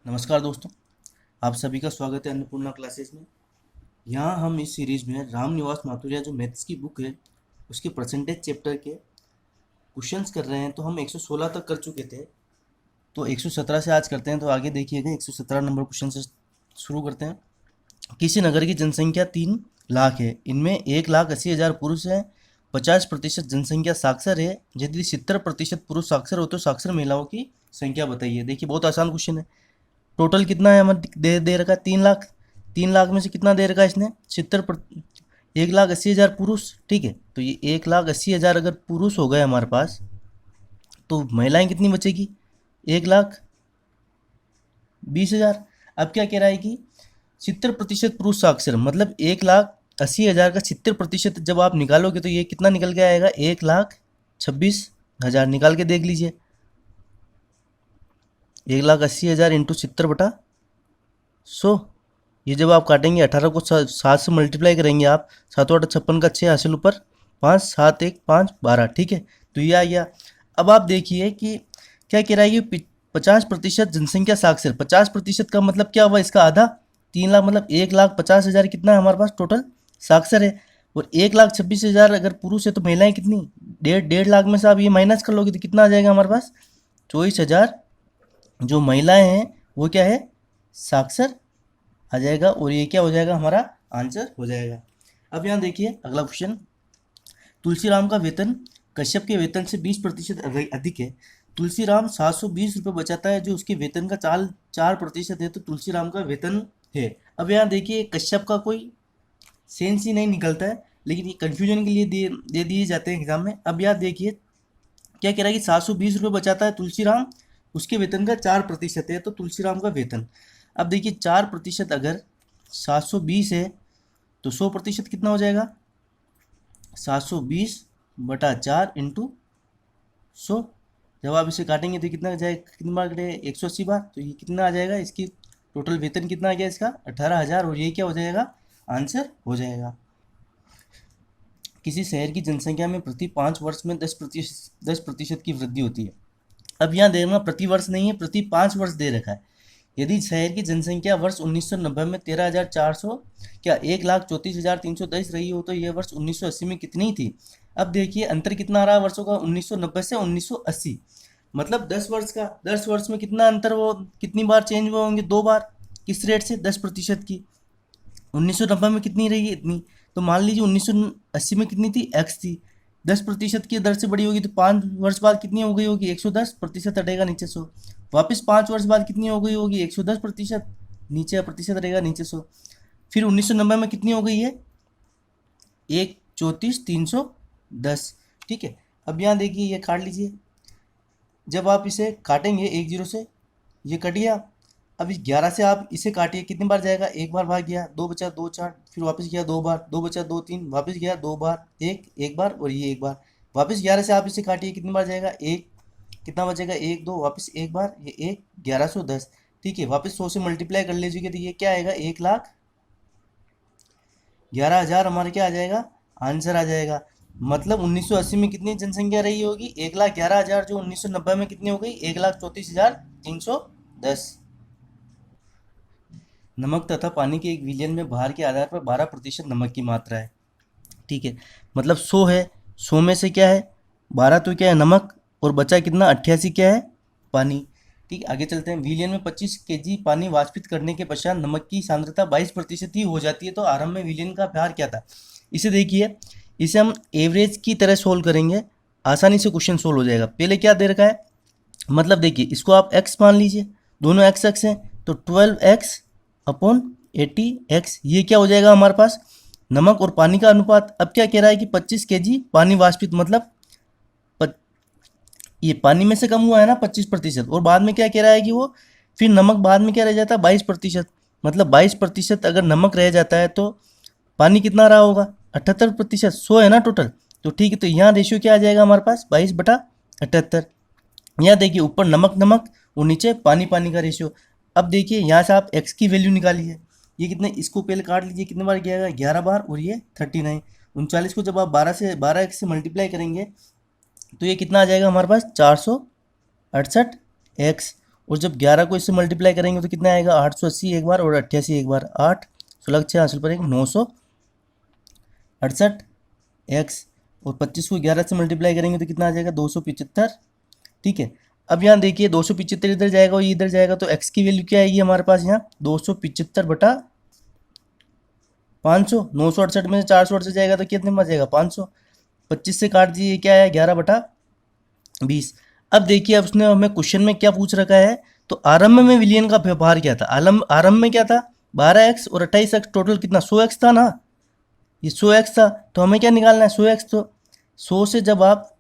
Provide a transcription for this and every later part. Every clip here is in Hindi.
नमस्कार दोस्तों, आप सभी का स्वागत है अन्नपूर्णा क्लासेस में। यहाँ हम इस सीरीज में राम निवास माथुरिया जो मैथ्स की बुक है उसके परसेंटेज चैप्टर के क्वेश्चंस कर रहे हैं। तो हम 116 तक कर चुके थे, तो 117 से आज करते हैं। तो आगे देखिएगा, 117 नंबर क्वेश्चन से शुरू करते हैं। किसी नगर की जनसंख्या 3 लाख है, इनमें 1,80,000 पुरुष हैं, 50% जनसंख्या साक्षर है। यदि 70% पुरुष साक्षर हो तो साक्षर महिलाओं की संख्या बताइए। देखिए, बहुत आसान क्वेश्चन है। टोटल कितना है हमारे दे रखा है 3 लाख। 3 लाख में से कितना दे रखा है इसने 1,80,000 पुरुष। ठीक है, तो ये 1,80,000 अगर पुरुष हो गए हमारे पास, तो महिलाएं कितनी बचेगी 1,20,000। अब क्या कह रहा है कि 70% पुरुष साक्षर, मतलब 1,80,000 का 70% जब आप निकालोगे तो ये कितना निकल के आएगा 1,26,000। निकाल के देख लीजिए, 1,80,000 इंटू 70/100। ये जब आप काटेंगे 18 को 7 से मल्टीप्लाई करेंगे आप, 7-8 56 का 6 हासिल ऊपर 5, 7 1 5 12। ठीक है, तो ये आ गया। अब आप देखिए कि क्या कह रहा है कि 50% जनसंख्या साक्षर। 50% का मतलब क्या हुआ, इसका आधा। 3 लाख मतलब 1,50,000 कितना है हमारे पास टोटल साक्षर है। और 1,26,000 अगर पुरुष है तो महिलाएं कितनी, 1.5 लाख में से आप ये माइनस कर लोगे तो कितना आ जाएगा हमारे पास 24,000। जो महिलाएं हैं वो क्या है, साक्षर आ जाएगा। और ये क्या हो जाएगा, हमारा आंसर हो जाएगा। अब यहाँ देखिए अगला क्वेश्चन। तुलसीराम का वेतन कश्यप के वेतन से 20% अधिक है। तुलसीराम 720 रुपये बचाता है, जो उसके वेतन का 4% है। तो तुलसीराम का वेतन है। अब यहाँ देखिए कश्यप का कोई सेंस ही नहीं निकलता है, लेकिन ये कन्फ्यूजन के लिए दे दिए जाते हैं एग्जाम में। अब यहाँ देखिए क्या कह रहा है कि 720 रुपये बचाता है तुलसीराम, उसके वेतन का 4% है। तो तुलसीराम का वेतन, अब देखिए 4% अगर 720 है तो 100% कितना हो जाएगा 720/4 इंटू 100। जब आप इसे काटेंगे तो कितना जाएगा, कितनी बार कटेगा 180 बार। तो ये कितना आ जाएगा, इसकी टोटल वेतन कितना आ गया इसका 18,000। और ये क्या हो जाएगा, आंसर हो जाएगा। किसी शहर की जनसंख्या में प्रति 5 वर्ष में 10% की वृद्धि होती है। अब यहाँ देखना प्रति वर्ष नहीं है, प्रति 5 वर्ष दे रखा है। यदि शहर की जनसंख्या वर्ष 1990 में 13,400 क्या 1,34,310 रही हो, तो यह वर्ष 1980 में कितनी थी। अब देखिए अंतर कितना आ रहा है वर्षों का, 1990 से 1980, मतलब 10 वर्ष का। 10 वर्ष में कितना अंतर, वो कितनी बार चेंज हुए होंगे, 2 बार। किस रेट से, 10% की। 1990 में कितनी रही इतनी, तो मान लीजिए 1980 में कितनी थी, एक्स थी। 10% की दर से बड़ी होगी तो 5 वर्ष बाद कितनी हो गई होगी 110%, हटेगा नीचे 100। वापस 5 वर्ष बाद कितनी हो गई होगी 110%, नीचे प्रतिशत रहेगा नीचे 100। फिर 1990 में कितनी हो गई है 1,34,310। ठीक है, अब यहाँ देखिए ये काट लीजिए। जब आप इसे काटेंगे 10 से, ये कट गया। अब इस 11 से आप इसे काटिए, कितनी बार जाएगा, एक बार भाग गया, 2 बचा 2 4, फिर वापस गया 2 बार, 2 बचा 2 3, वापस गया 2 बार, एक बार और ये एक बार। वापस 11 से आप इसे काटिए, कितनी बार जाएगा, एक, कितना बचेगा 1 2, वापस एक बार, ये 1, 1110। ठीक है, वापस 100 से मल्टीप्लाई कर लीजिएगा तो ये क्या आएगा 1,11,000 हमारे क्या आ जाएगा, आंसर आ जाएगा। मतलब 1980 में कितनी जनसंख्या रही होगी 1,11,000, जो 1990 में कितनी हो गई 1,34,310। नमक तथा पानी के एक विलयन में भार के आधार पर 12% नमक की मात्रा है। ठीक है, मतलब 100 है, 100 में से क्या है 12 तो क्या है नमक, और बचा कितना 88 क्या है पानी। ठीक, आगे चलते हैं। विलयन में 25 केजी पानी वाष्पित करने के पश्चात नमक की सांद्रता 22% ही हो जाती है। तो आरंभ में विलयन का भार क्या था। इसे देखिए, इसे हम एवरेज की तरह सोल्व करेंगे, आसानी से क्वेश्चन सोल्व हो जाएगा। पहले क्या दे रखा है, मतलब देखिए इसको आप x मान लीजिए, दोनों x हैं, तो 12x/80x, ये क्या हो जाएगा हमारे पास नमक और पानी का अनुपात। अब क्या कह रहा है कि 25 केजी पानी वाष्पित, मतलब ये पानी में से कम हुआ है ना 25%, और बाद में क्या कह रहा है कि वो फिर नमक बाद में क्या रह जाता है 22%, मतलब 22% अगर नमक रह जाता है तो पानी कितना रहा होगा 78%। 100 है ना टोटल, तो ठीक है, तो यहाँ रेशियो क्या आ जाएगा हमारे पास 22/78। यहाँ देखिए ऊपर नमक नमक और नीचे पानी पानी का रेशियो। अब देखिए यहाँ से आप x की वैल्यू निकालिए, ये कितने, इसको पहले काट लीजिए, कितने बार गया 11 बार, और ये 39। 39 को जब आप 12x से मल्टीप्लाई करेंगे तो ये कितना आ जाएगा हमारे पास 468x। और जब 11 को इससे मल्टीप्लाई करेंगे तो कितना आएगा, 880 एक बार और 88 एक बार, 8 16 6 हासिल पर एक 968 एक्स, और 25 को 11 से मल्टीप्लाई करेंगे तो कितना आ जाएगा, 275। ठीक है, अब यहाँ देखिए 275 इधर जाएगा और ये इधर जाएगा, तो एक्स की वैल्यू क्या आएगी हमारे पास यहाँ, 275 बटा 500। 968 में से 400 से जाएगा तो कितने में आ जाएगा, 500। 25 से काट दीजिए, क्या है, 11/20। अब देखिए, अब उसने हमें क्वेश्चन में क्या पूछ रखा है, तो आरंभ में विलयन का व्यवहार क्या था, आरंभ में क्या था, 12x और 28x, टोटल कितना, 100x था ना, ये 100x था, तो हमें क्या निकालना है, 100x। तो 100 से जब आप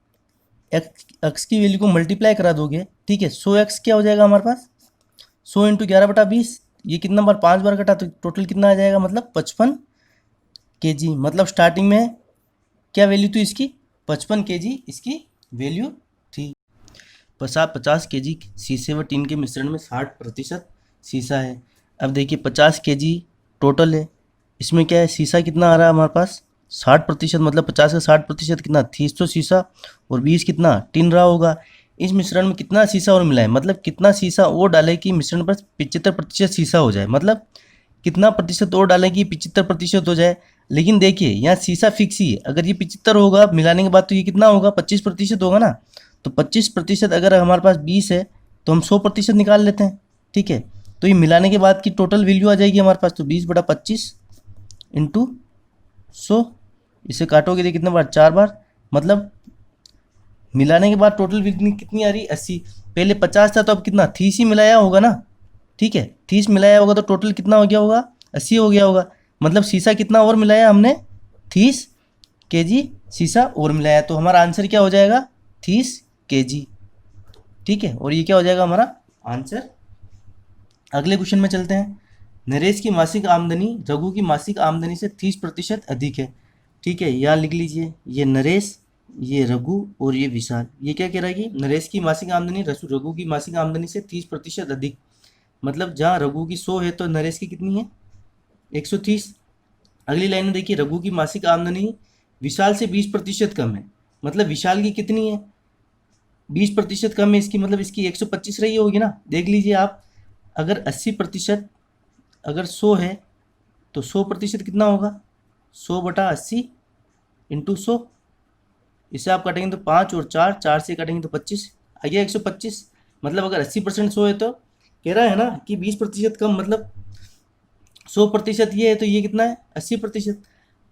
एक्स की वैल्यू को मल्टीप्लाई करा दोगे, ठीक है, 100x क्या हो जाएगा हमारे पास, 100 इंटू 11/20, ये कितना बार, 5 बार कटा, तो टोटल कितना आ जाएगा, मतलब 55 kg। मतलब स्टार्टिंग में क्या वैल्यू थी इसकी, 55 kg इसकी वैल्यू थी। 50 kg शीशे व टीन के मिश्रण में 60% शीशा है। अब देखिए 50 kg टोटल है, इसमें क्या है, शीशा कितना आ रहा है हमारे पास, 60%, मतलब 50 का 60% कितना, 30 तो शीशा और 20 कितना टिन रहा होगा। इस मिश्रण में कितना शीशा और मिला है, मतलब कितना शीशा और डाले कि मिश्रण पर 75% शीशा हो जाए, मतलब कितना प्रतिशत और डालें कि 75% हो जाए। लेकिन देखिए यहाँ शीशा फिक्स ही है, अगर ये 75 होगा मिलाने के बाद तो ये कितना होगा, 25% होगा ना। तो 25% अगर हमारे पास 20 है तो हम 100% निकाल लेते हैं। ठीक है, तो ये मिलाने के बाद की टोटल वैल्यू आ जाएगी हमारे पास, तो 20/25 इंटू 100, इसे काटोगे तो कितने बार, 4 बार, मतलब मिलाने के बाद टोटल वैल्यू कितनी आ रही, 80। पहले 50 था तो अब कितना, 30 ही मिलाया होगा ना। ठीक है, 30 मिलाया होगा तो टोटल कितना हो गया होगा, 80 हो गया होगा। मतलब शीशा कितना और मिलाया हमने, 30 kg शीशा और मिलाया, तो हमारा आंसर क्या हो जाएगा, 30 kg। ठीक है, और ये क्या हो जाएगा हमारा आंसर। अगले क्वेश्चन में चलते हैं। नरेश की मासिक आमदनी रघु की मासिक आमदनी से 30% अधिक है। ठीक है, यहाँ लिख लीजिए, ये नरेश, ये रघु और ये विशाल। ये क्या कह रहा है कि नरेश की मासिक आमदनी रघु की मासिक आमदनी से 30% अधिक, मतलब जहाँ रघु की 100 है तो नरेश की कितनी है, 130। अगली लाइन में देखिए, रघु की मासिक आमदनी विशाल से 20% कम है, मतलब विशाल की कितनी है, 20% कम है इसकी, मतलब इसकी 125 रही होगी ना। देख लीजिए आप, अगर 80%, अगर 100 है तो 100% कितना होगा, 100/80 इंटू 100, इसे आप काटेंगे तो 5 और 4, 4 से काटेंगे तो 25 आ गया, 125। मतलब अगर 80% 100 है तो कह रहा है ना कि 20% कम, मतलब 100% ये है तो ये कितना है, 80%।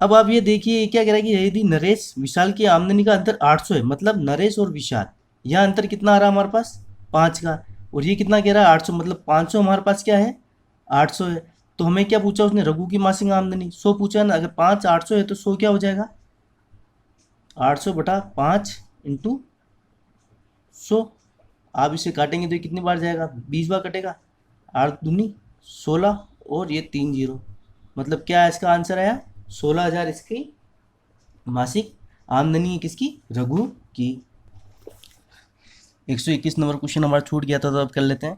अब आप ये देखिए, ये क्या कह रहा है कि यदि नरेश विशाल की आमदनी का अंतर 800 है, मतलब नरेश और विशाल, यहाँ अंतर कितना आ रहा है हमारे पास, 5 का, और ये कितना कह रहा है, 800, मतलब 500 हमारे पास क्या है, 800 है। तो हमें क्या पूछा उसने, रघु की मासिक आमदनी 100 पूछा है ना, अगर 5 800 है तो 100 क्या हो जाएगा, 800/5 इंटू 100। आप इसे काटेंगे तो ये कितनी बार जाएगा, 20 बार कटेगा, 8 दूनी 16 और ये 3 जीरो, मतलब क्या है इसका आंसर आया, 16,000 इसकी मासिक आमदनी है, किसकी, रघु की। 121 नंबर क्वेश्चन हमारा छूट गया था तो अब कर लेते हैं।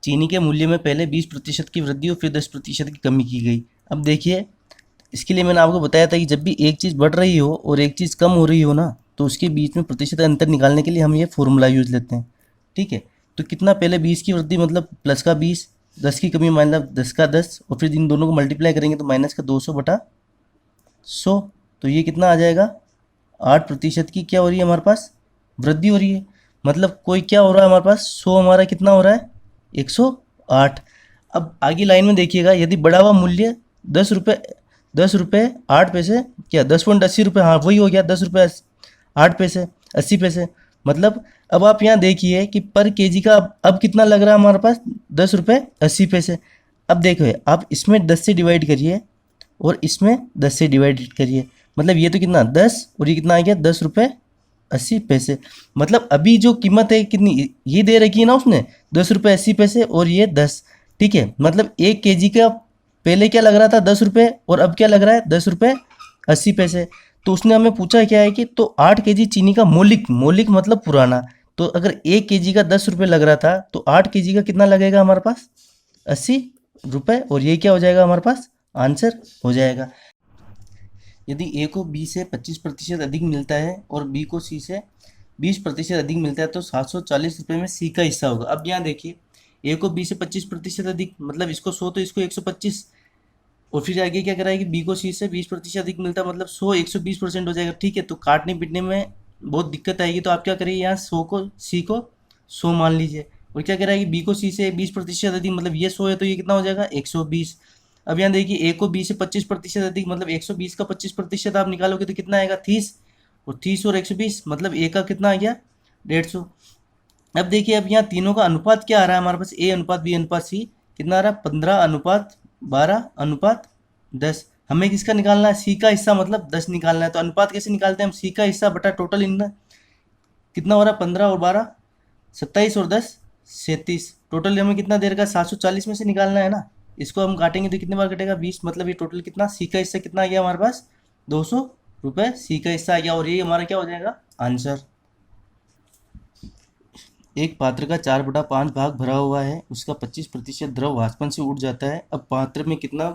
चीनी के मूल्य में पहले 20% की वृद्धि और फिर 10% की कमी की गई। अब देखिए, इसके लिए मैंने आपको बताया था कि जब भी एक चीज़ बढ़ रही हो और एक चीज़ कम हो रही हो ना, तो उसके बीच में प्रतिशत अंतर निकालने के लिए हम ये फॉर्मूला यूज़ लेते हैं। ठीक है, तो कितना, पहले 20 की वृद्धि मतलब प्लस का 20, 10 की कमी मतलब 10 का 10, और फिर इन दोनों को मल्टीप्लाई करेंगे तो माइनस का 200/100, तो ये कितना आ जाएगा, 8% की क्या हो रही है हमारे पास, वृद्धि हो रही है। मतलब कोई क्या हो रहा है हमारे पास, 100 हमारा कितना हो रहा है, 108। अब आगे लाइन में देखिएगा, यदि बढ़ा हुआ मूल्य 10 रुपये, 10 रुपये 8 पैसे, क्या 10.80 रुपये, हाँ वही हो गया, 10 रुपये 8 पैसे 80 पैसे। मतलब अब आप यहाँ देखिए कि पर केजी का अब कितना लग रहा है हमारे पास, 10 रुपये 80 पैसे। अब देखो आप इसमें 10 से डिवाइड करिए और इसमें 10 से डिवाइड करिए, मतलब ये तो कितना 10 और ये कितना आ गया, 10 रुपये 80 पैसे। मतलब अभी जो कीमत है कितनी, ये दे रखी है ना उसने, 10 रुपये 80 पैसे और ये 10। ठीक है, मतलब 1 kg का पहले क्या लग रहा था, 10 रुपये, और अब क्या लग रहा है, 10 रुपये 80 पैसे। तो उसने हमें पूछा क्या है कि तो 8 kg चीनी का मौलिक, मौलिक मतलब पुराना, तो अगर 1 kg का 10 रुपये लग रहा था तो 8 kg का कितना लगेगा हमारे पास, 80 रुपये, और ये क्या हो जाएगा हमारे पास आंसर हो जाएगा। यदि ए को बी से 25% अधिक मिलता है और बी को सी से 20% अधिक मिलता है तो 740 रुपये में सी का हिस्सा होगा। अब यहाँ देखिए, ए को बी से 25% अधिक, मतलब इसको 100 तो इसको 125। और फिर आगे क्या कराएगी, बी को सी से 20% अधिक मिलता है, मतलब 100 120% हो जाएगा। ठीक है, तो काटने पीटने में बहुत दिक्कत आएगी, तो आप क्या करिए, यहाँ 100 को सी को 100 मान लीजिए, और क्या कराएगी, बी को सी से 20% अधिक, मतलब ये 100 है तो ये कितना हो जाएगा 120। अब यहाँ देखिए ए को बी से 25% अधिक, मतलब 120 का 25% आप निकालोगे तो कितना आएगा 30, और 30 और 120 मतलब ए का कितना आ गया 150। अब देखिए, अब यहाँ तीनों का अनुपात क्या आ रहा है हमारे पास, ए अनुपात बी अनुपात सी, कितना आ रहा है 15:12:10। हमें किसका निकालना है, सी का हिस्सा, मतलब 10 निकालना है। तो अनुपात कैसे निकालते हैं हम, सी का हिस्सा बटा टोटल इन कितना हो रहा है 15 और 12 27 और 10 37, टोटल हमें कितना देर का 740 में से निकालना है ना। इसको हम काटेंगे तो कितने बार कटेगा 20, मतलब ये टोटल कितना, सी का हिस्सा कितना आ गया हमारे पास 200 रुपये, सी का हिस्सा आ गया, और ये हमारा क्या हो जाएगा आंसर। एक पात्र का 4/5 भाग भरा हुआ है, उसका 25% द्रव वाष्पन से उड़ जाता है। अब पात्र में कितना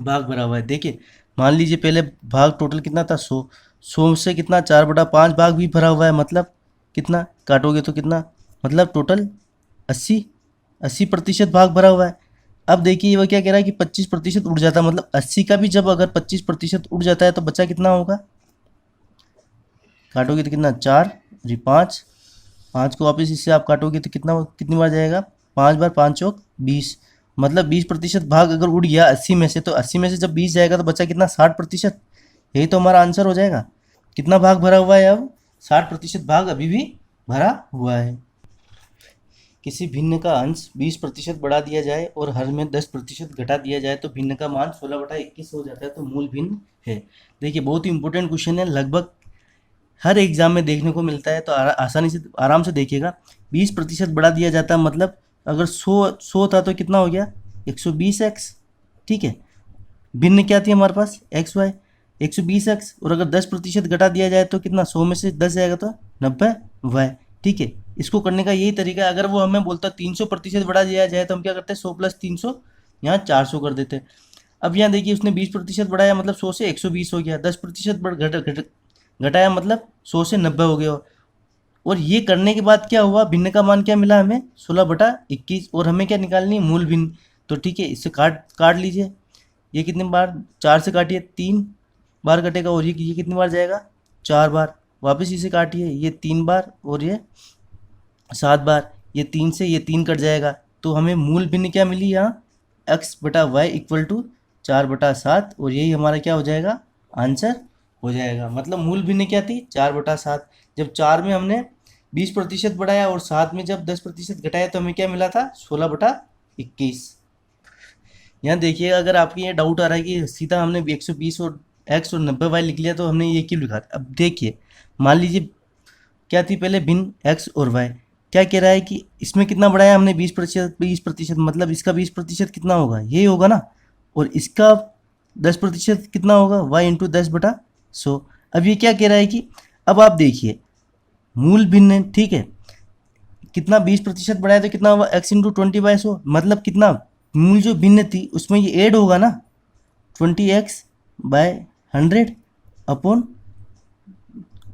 भाग भरा हुआ है, देखिए मान लीजिए पहले भाग टोटल कितना था 100, 100 से कितना 4/5 भाग भी भरा हुआ है, मतलब कितना काटोगे तो कितना, मतलब टोटल 80% भाग भरा हुआ है। अब देखिए वो क्या कह रहा है कि 25% उड़ जाता है, मतलब 80 का भी जब अगर 25% उड़ जाता है तो बचा कितना होगा, काटोगे तो कितना 4 जी 5, 5 को वापस इससे आप काटोगे तो कितना, कितनी बार जाएगा 5 बार 5 चौक 20, मतलब 20% भाग अगर उड़ गया 80 में से, तो 80 में से जब 20 जाएगा तो बचा कितना 60%। यही तो हमारा आंसर हो जाएगा। कितना भाग भरा हुआ है अब, 60% भाग अभी भी भरा हुआ है। किसी भिन्न का अंश 20% बढ़ा दिया जाए और हर में 10% घटा दिया जाए तो भिन्न का मान 16/21 हो जाता है, तो मूल भिन्न है। देखिए बहुत ही इंपॉर्टेंट क्वेश्चन है, लगभग हर एग्जाम में देखने को मिलता है, तो आसानी से आराम से देखिएगा। 20% बढ़ा दिया जाता है, मतलब अगर 100 था तो कितना हो गया 120x। ठीक है, भिन्न क्या थी हमारे पास एक्स वाई, 120x, और अगर 10% घटा दिया जाए तो कितना 100 में से 10 जाएगा तो 90y। ठीक है, इसको करने का यही तरीका है। अगर वो हमें बोलता 300% बढ़ा दिया जाए तो हम क्या करते हैं 100 + 300 यहाँ 400 कर देते हैं। अब यहाँ देखिए उसने 20% बढ़ाया, मतलब 100 से 120 हो गया, 10% घटाया मतलब 100 से 90 हो गया। और ये करने के बाद क्या हुआ, भिन्न का मान क्या मिला हमें 16/21, और हमें क्या निकालनी है मूल भिन्न। तो ठीक है, इससे काट काट लीजिए, ये कितने बार 4 से काटिए 3 बार कटेगा, और ये कितनी बार जाएगा 4 बार, वापस इसे काटिए ये 3 बार और ये 7 बार, ये 3 से ये 3 कट जाएगा। तो हमें मूल भिन्न क्या मिली यहाँ x/y = 4/7, और यही हमारा क्या हो जाएगा आंसर हो जाएगा। मतलब मूल भिन्न क्या थी 4/7, जब 4 में हमने 20% बढ़ाया और 7 में जब 10% घटाया तो हमें क्या मिला था 16/21। यहाँ देखिए अगर आपके ये डाउट आ रहा है कि सीधा हमने 120 और x और 90y लिख लिया तो हमने ये क्यों लिखा था। अब देखिए मान लीजिए क्या थी पहले भिन्न x और y, क्या कह रहा है कि इसमें कितना बढ़ाया हमने 20%, मतलब इसका 20% कितना होगा ये होगा ना, और इसका 10% कितना होगा y × 10/100। अब ये क्या कह रहा है कि अब आप देखिए मूल भिन्न, ठीक है, कितना 20% बढ़ाया तो कितना हुआ x × 20/100, मतलब कितना मूल जो भिन्न थी उसमें ये ऐड होगा ना 20x/100 अपॉन,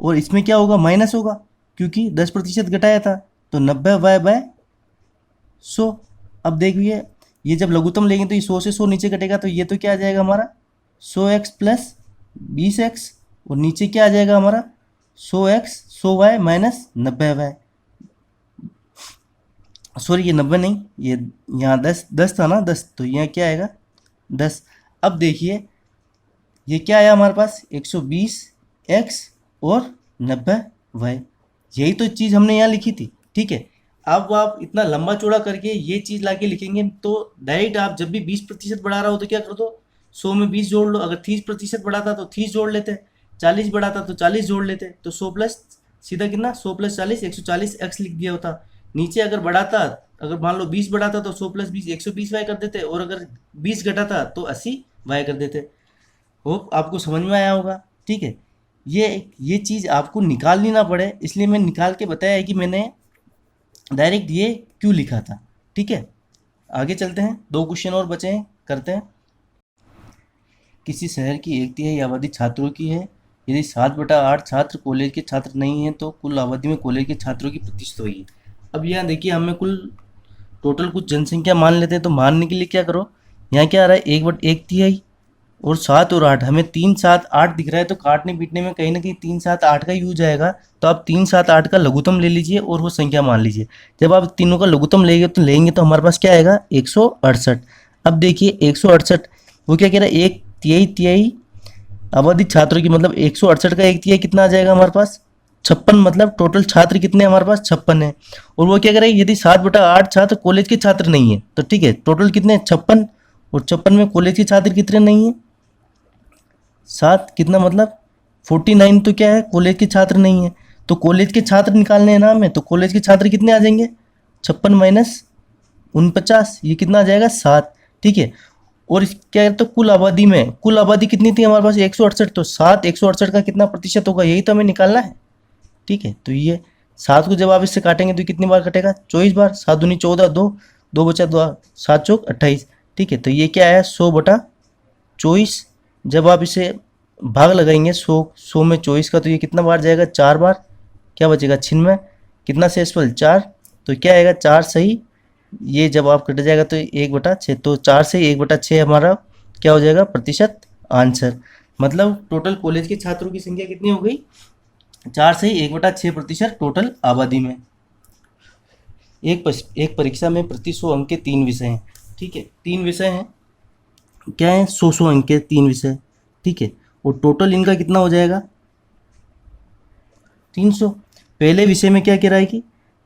और इसमें क्या होगा माइनस होगा क्योंकि 10% घटाया था, तो 90y/100। अब देखिए ये जब लघुत्तम लेंगे तो ये 100 से 100 नीचे कटेगा, तो ये तो क्या आ जाएगा हमारा 100x + 20x, और नीचे क्या आ जाएगा हमारा 100x 100y - 90y। सॉरी ये 90 नहीं, ये यहाँ 10 था ना 10, तो यहाँ क्या आएगा 10। अब देखिए ये क्या आया हमारे पास 120x और 90y, यही तो चीज़ हमने यहाँ लिखी थी। ठीक है, अब आप इतना लंबा चौड़ा करके ये चीज़ लाके लिखेंगे तो डायरेक्ट आप जब भी 20% बढ़ा रहा हो तो क्या कर दो 100 में 20 जोड़ लो, अगर 30% बढ़ाता तो 30 जोड़ लेते, 40 बढ़ाता तो 40 जोड़ लेते, तो 100 प्लस सीधा कितना 100 + 40 140x लिख दिया होता। नीचे अगर बढ़ाता, अगर मान लो 20 बढ़ाता तो 100 + 20 120y कर देते, और अगर 20 घटाता तो 80y कर देते। होप आपको समझ में आया होगा। ठीक है, ये चीज़ आपको निकालनी ना पड़े इसलिए मैं निकाल के बताया है कि मैंने डायरेक्ट ये क्यों लिखा था। ठीक है, आगे चलते हैं, 2 क्वेश्चन और बचे हैं, करते हैं। किसी शहर की 1/3 आबादी छात्रों की है, यदि 7/8 छात्र कॉलेज के छात्र नहीं हैं तो कुल आबादी में कॉलेज के छात्रों की प्रतिशत होगी। अब यहाँ देखिए हमें कुल टोटल कुछ जनसंख्या मान लेते हैं। तो मानने के लिए क्या करो, यहाँ क्या आ रहा है 1/1 और 7 और 8, हमें 3 7 8 दिख रहा है, तो काटने पीटने में कहीं ना कहीं 3 7 8 का यूज आएगा। तो आप 3 7 8 का लघुत्तम ले लीजिए और वो संख्या मान लीजिए। जब आप तीनों का लघुत्तम लेंगे तो हमारे पास क्या आएगा 168। अब देखिए 168 वो क्या कह रहा है, एक तिहाई आबादी छात्रों की, मतलब 168 का एक तिहाई कितना आ जाएगा हमारे पास 56, मतलब टोटल छात्र कितने हमारे पास 56 है। और वो क्या कह रहा है, यदि 7/8 छात्र कॉलेज के छात्र नहीं है तो ठीक है, टोटल कितने 56, और 56 में कॉलेज के छात्र कितने नहीं है 7, कितना मतलब 49। तो क्या है, कॉलेज के छात्र नहीं है, तो कॉलेज के छात्र निकालने हैं ना हमें, तो कॉलेज के छात्र कितने आ जाएंगे 56 माइनस 49, ये कितना आ जाएगा 7, ठीक है। और क्या है, तो कुल आबादी कितनी थी हमारे पास 168, तो 7 168 का कितना प्रतिशत होगा, यही तो हमें निकालना है, ठीक है। तो ये 7 को जब आप इससे काटेंगे तो कितनी बार कटेगा 24 बार, 7 दूनी 14, 2 2 बचा 2, 7 चौक 28, ठीक है। तो ये क्या आया 100/24। जब आप इसे भाग लगाएंगे 100 में 24 का, तो ये कितना बार जाएगा 4 बार, क्या बचेगा 96, कितना शेषफल 4, तो क्या आएगा 4 सही। ये जब आप कट जाएगा तो 1/6, तो 4 से 1/6 हमारा क्या हो जाएगा प्रतिशत आंसर। मतलब टोटल कॉलेज के छात्रों की संख्या कितनी हो गई 4 से 1/6 प्रतिशत टोटल आबादी में। एक परीक्षा में प्रति 100 अंक के 3 विषय हैं, ठीक है, 3 विषय हैं, क्या है 100 अंक के 3 विषय, ठीक है। और टोटल इनका कितना हो जाएगा 300। पहले विषय में क्या कह रहा है कि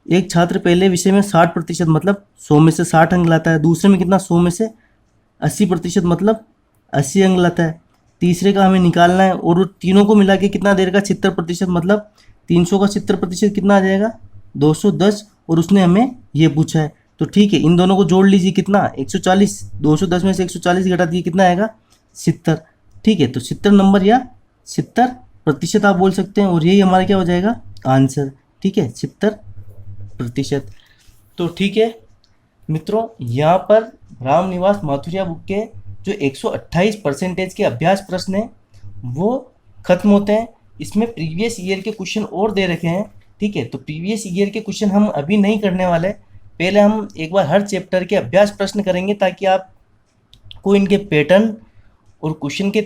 एक छात्र पहले विषय में 60%, मतलब 100 में से 60 अंक लाता है। दूसरे में कितना 100 में से 80%, मतलब 80 अंक लाता है। तीसरे का हमें निकालना है, और वो तीनों को मिला के कितना दे देगा 70%, मतलब 300 का 70% कितना आ जाएगा 210। और उसने हमें ये पूछा है, तो ठीक है इन दोनों को जोड़ लीजिए, कितना 140, 210 में से 140 घटा दिए कितना आएगा 70, ठीक है। तो 70 नंबर या 70% आप बोल सकते हैं, और यही हमारा क्या हो जाएगा आंसर, ठीक है 70%। तो ठीक है मित्रों, यहाँ पर रामनिवास माथुरिया बुक के जो 128% के अभ्यास प्रश्न हैं वो खत्म होते हैं। इसमें प्रीवियस ईयर के क्वेश्चन और दे रखे हैं, ठीक है। तो प्रीवियस ईयर के क्वेश्चन हम अभी नहीं करने वाले, पहले हम एक बार हर चैप्टर के अभ्यास प्रश्न करेंगे ताकि आपको इनके पैटर्न और क्वेश्चन के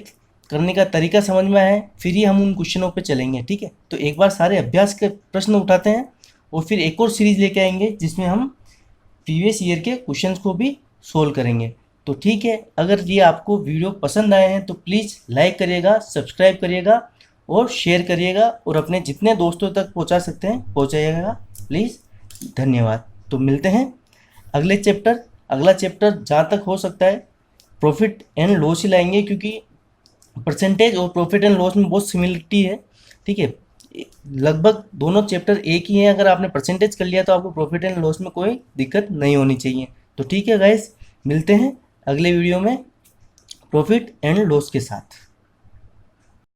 करने का तरीका समझ में आए, फिर ही हम उन क्वेश्चनों पे चलेंगे, ठीक है। तो एक बार सारे अभ्यास के प्रश्न उठाते हैं और फिर एक और सीरीज लेके आएंगे जिसमें हम प्रीवियस ईयर के क्वेश्चंस को भी सोल्व करेंगे। तो ठीक है, अगर ये आपको वीडियो पसंद आए हैं तो प्लीज़ लाइक करिएगा, सब्सक्राइब करिएगा और शेयर करिएगा, और अपने जितने दोस्तों तक पहुंचा सकते हैं पहुंचाइएगा प्लीज़। धन्यवाद। तो मिलते हैं अगले चैप्टर। अगला चैप्टर जहाँ तक हो सकता है प्रॉफिट एंड लॉस ही लाएंगे, क्योंकि परसेंटेज और प्रॉफिट एंड लॉस में बहुत सिमिलरिटी है, ठीक है। लगभग दोनों चैप्टर एक ही हैं। अगर आपने परसेंटेज कर लिया तो आपको प्रॉफिट एंड लॉस में कोई दिक्कत नहीं होनी चाहिए। तो ठीक है गाइस, मिलते हैं अगले वीडियो में प्रॉफिट एंड लॉस के साथ।